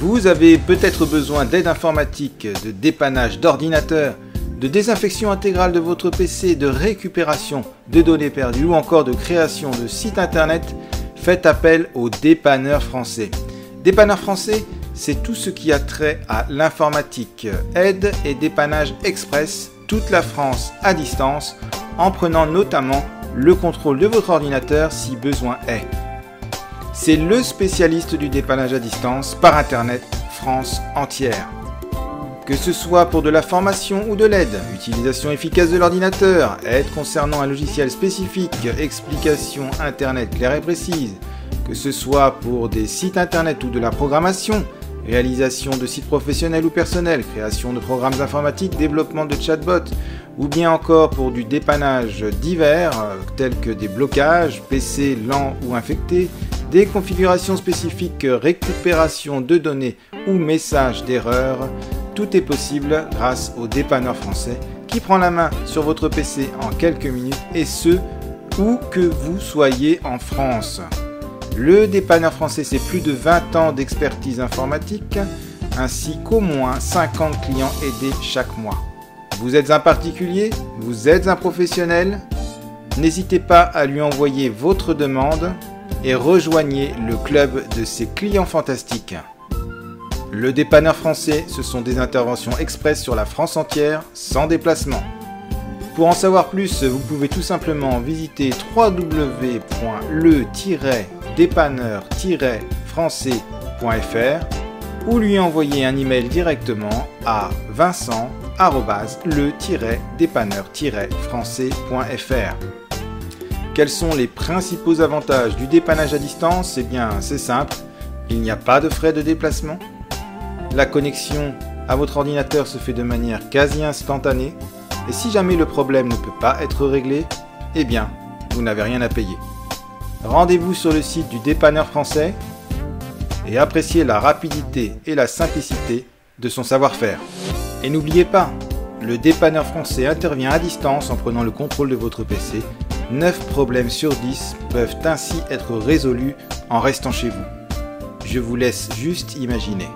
Vous avez peut-être besoin d'aide informatique, de dépannage d'ordinateur, de désinfection intégrale de votre PC, de récupération de données perdues ou encore de création de sites internet. Faites appel au Dépanneur Français. Dépanneur Français, c'est tout ce qui a trait à l'informatique, aide et dépannage express, toute la France à distance, en prenant notamment le contrôle de votre ordinateur si besoin est. C'est le spécialiste du dépannage à distance par Internet, France entière. Que ce soit pour de la formation ou de l'aide, utilisation efficace de l'ordinateur, aide concernant un logiciel spécifique, explication Internet claire et précise, que ce soit pour des sites Internet ou de la programmation, réalisation de sites professionnels ou personnels, création de programmes informatiques, développement de chatbots, ou bien encore pour du dépannage divers, tels que des blocages, PC lents ou infectés, des configurations spécifiques, récupération de données ou messages d'erreur, tout est possible grâce au Dépanneur Français qui prend la main sur votre PC en quelques minutes et ce, où que vous soyez en France. Le Dépanneur Français, c'est plus de 20 ans d'expertise informatique, ainsi qu'au moins 50 clients aidés chaque mois. Vous êtes un particulier? Vous êtes un professionnel? N'hésitez pas à lui envoyer votre demande et rejoignez le club de ces clients fantastiques. Le Dépanneur Français, ce sont des interventions express sur la France entière, sans déplacement. Pour en savoir plus, vous pouvez tout simplement visiter www.le-dépanneur-français.fr ou lui envoyer un email directement à vincent@le-dépanneur-français.fr. Quels sont les principaux avantages du dépannage à distance? Eh bien, c'est simple, il n'y a pas de frais de déplacement. La connexion à votre ordinateur se fait de manière quasi instantanée. Et si jamais le problème ne peut pas être réglé, eh bien, vous n'avez rien à payer. Rendez-vous sur le site du Dépanneur Français et appréciez la rapidité et la simplicité de son savoir-faire. Et n'oubliez pas, le Dépanneur Français intervient à distance en prenant le contrôle de votre PC. 9 problèmes sur 10 peuvent ainsi être résolus en restant chez vous. Je vous laisse juste imaginer.